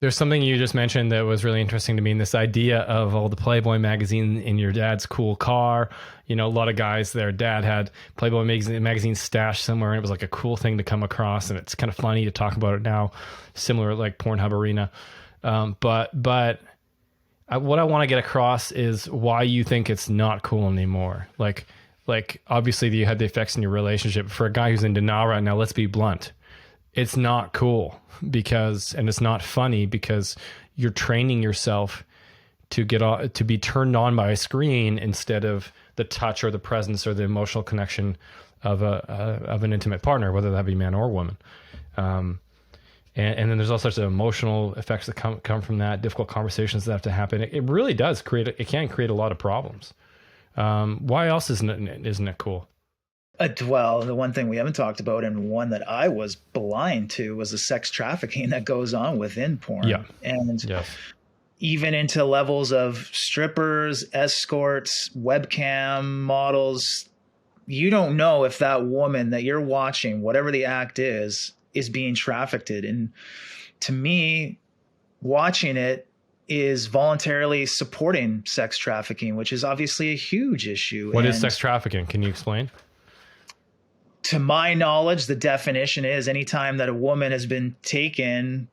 There's something you just mentioned that was really interesting to me, and this idea of all the Playboy magazine in your dad's cool car. You know, a lot of guys, their dad had Playboy magazine stashed somewhere, and it was like a cool thing to come across, and it's kind of funny to talk about it now, similar like Pornhub Arena. But what I want to get across is why you think it's not cool anymore. Like obviously you had the effects in your relationship. For a guy who's in denial right now, let's be blunt. It's not cool and it's not funny because you're training yourself to be turned on by a screen instead of the touch or the presence or the emotional connection of an intimate partner, whether that be man or woman. And then there's all sorts of emotional effects that come from that, difficult conversations that have to happen. It really does it can create a lot of problems. Why else isn't it cool? Well, the one thing we haven't talked about, and one that I was blind to, was the sex trafficking that goes on within porn. Yeah. And yes. Even into levels of strippers, escorts, webcam models. You don't know if that woman that you're watching, whatever the act is being trafficked. And to me, watching it is voluntarily supporting sex trafficking, which is obviously a huge issue. What is sex trafficking? Can you explain? To my knowledge, the definition is anytime that a woman has been taken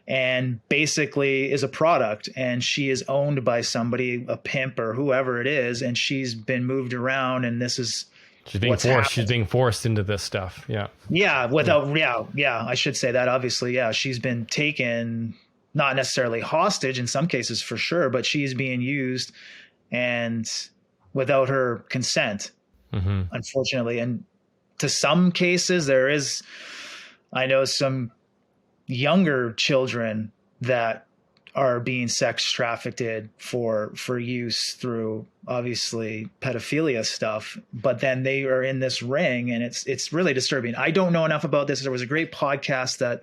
and basically is a product and she is owned by somebody, a pimp or whoever it is, and she's been moved around, and this is she's being forced. She's being forced into this stuff. Yeah. Yeah. I should say that. Obviously, yeah, she's been taken, not necessarily hostage in some cases for sure, but she's being used and without her consent, unfortunately. And to some cases, I know some younger children that are being sex trafficked for use through obviously pedophilia stuff, but then they are in this ring, and it's really disturbing. I don't know enough about this. There was a great podcast that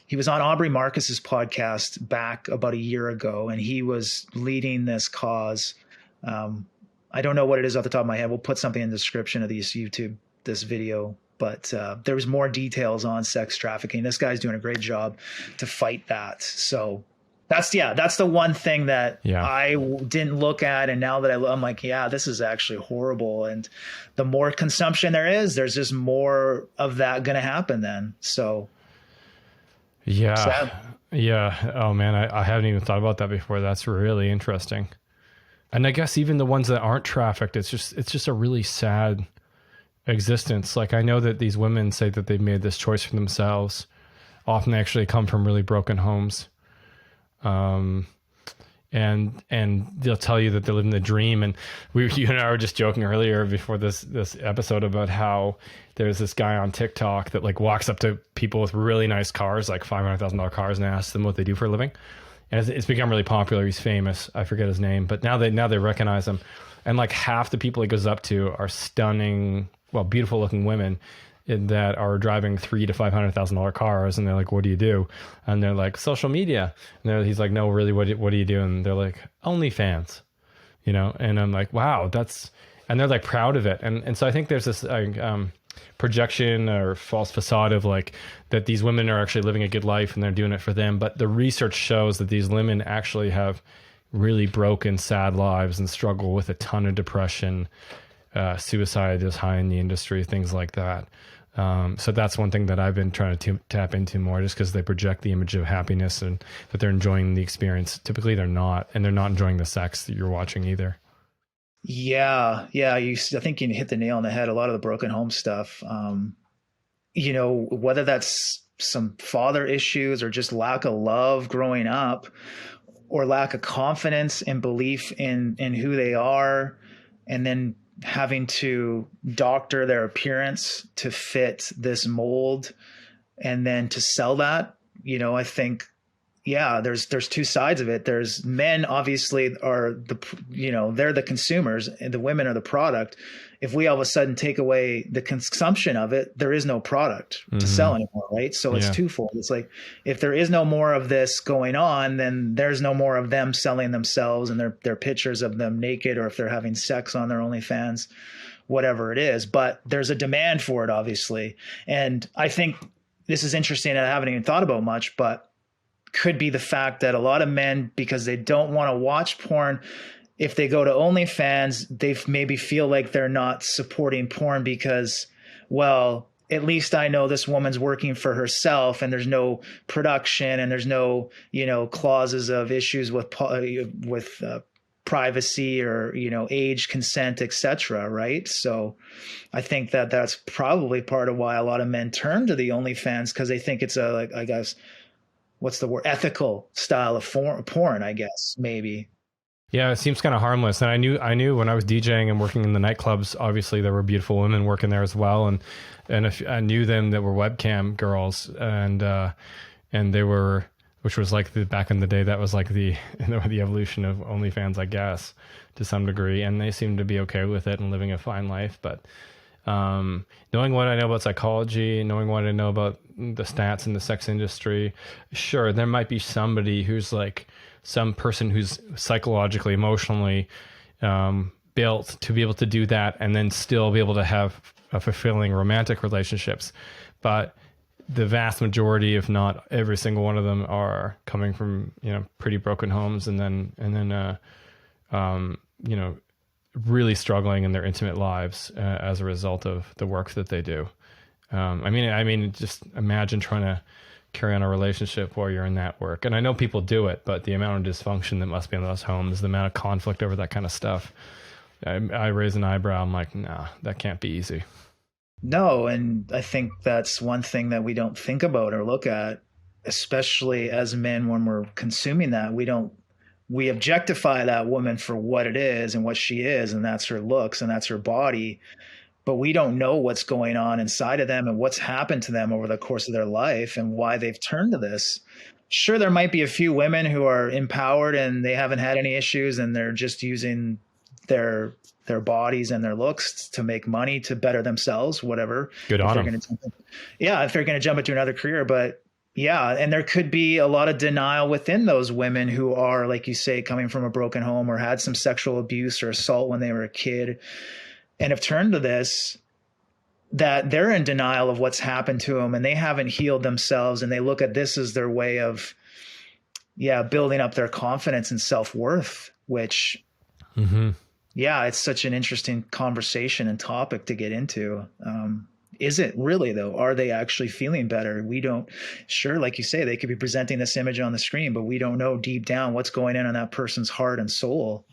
he was on Aubrey Marcus's podcast back about a year ago, and he was leading this cause. I don't know what it is off the top of my head. We'll put something in the description of this video, but there was more details on sex trafficking. This guy's doing a great job to fight that. So that's the one thing that I didn't look at. And now that I'm like, yeah, this is actually horrible. And the more consumption there's just more of that going to happen then. So. Yeah. Sad. Yeah. Oh man. I haven't even thought about that before. That's really interesting. And I guess even the ones that aren't trafficked, it's just a really sad existence. Like I know that these women say that they've made this choice for themselves. Often they actually come from really broken homes. And they'll tell you that they're living the dream. And you and I were just joking earlier before this episode about how there's this guy on TikTok that like walks up to people with really nice cars, like $500,000 cars, and asks them what they do for a living. And it's become really popular. He's famous. I forget his name, but now they recognize him. And like half the people he goes up to are stunning, well, beautiful looking women that are driving $300,000 to $500,000 cars. And they're like, what do you do? And they're like, social media. And he's like, no, really, what do you do? And they're like, OnlyFans, And I'm like, wow, and they're like proud of it. And so I think there's this projection or false facade of like that these women are actually living a good life and they're doing it for them. But the research shows that these women actually have really broken, sad lives and struggle with a ton of depression. Suicide is high in the industry, things like that. So that's one thing that I've been trying to tap into more, just because they project the image of happiness and that they're enjoying the experience. Typically they're not, and they're not enjoying the sex that you're watching either. Yeah. I think you hit the nail on the head. A lot of the broken home stuff, whether that's some father issues or just lack of love growing up, or lack of confidence and belief in who they are, and then having to doctor their appearance to fit this mold and then to sell that, I think, there's two sides of it. There's men obviously are they're the consumers and the women are the product. If we all of a sudden take away the consumption of it, there is no product to sell anymore. Right. So it's twofold. It's like, if there is no more of this going on, then there's no more of them selling themselves and their pictures of them naked, or if they're having sex on their OnlyFans, whatever it is. But there's a demand for it, obviously. And I think this is interesting. I haven't even thought about much, but could be the fact that a lot of men, because they don't want to watch porn, if they go to OnlyFans, they maybe feel like they're not supporting porn because, well, at least I know this woman's working for herself and there's no production and there's no, clauses of issues with privacy or, age, consent, etc. Right. So I think that that's probably part of why a lot of men turn to the OnlyFans, because they think it's a, like, I guess, what's the word? Ethical style of porn, I guess, maybe. Yeah, it seems kind of harmless. And I knew when I was DJing and working in the nightclubs, obviously there were beautiful women working there as well. And if I knew them that were webcam girls, and they were, which was like back in the day, that was like the evolution of OnlyFans, I guess, to some degree. And they seemed to be okay with it and living a fine life. But knowing what I know about psychology, knowing what I know about the stats in the sex industry, sure, there might be somebody who's like, some person who's psychologically, emotionally built to be able to do that and then still be able to have a fulfilling romantic relationships. But the vast majority, if not every single one of them, are coming from, pretty broken homes and then really struggling in their intimate lives as a result of the work that they do. I mean, just imagine trying to carry on a relationship while you're in that work. And I know people do it, but the amount of dysfunction that must be in those homes, the amount of conflict over that kind of stuff, I raise an eyebrow. I'm like, nah, that can't be easy. No, and I think that's one thing that we don't think about or look at, especially as men when we're consuming that. We objectify that woman for what it is and what she is, and that's her looks and that's her body. But we don't know what's going on inside of them and what's happened to them over the course of their life and why they've turned to this. Sure, there might be a few women who are empowered and they haven't had any issues and they're just using their bodies and their looks to make money, to better themselves, whatever. Good on them. If they're going to jump into another career. But yeah, and there could be a lot of denial within those women who are, like you say, coming from a broken home or had some sexual abuse or assault when they were a kid, and have turned to this, that they're in denial of what's happened to them and they haven't healed themselves. And they look at this as their way of, building up their confidence and self-worth, which, it's such an interesting conversation and topic to get into. Is it really though? Are they actually feeling better? We don't, sure, like you say, they could be presenting this image on the screen, but we don't know deep down what's going on in that person's heart and soul.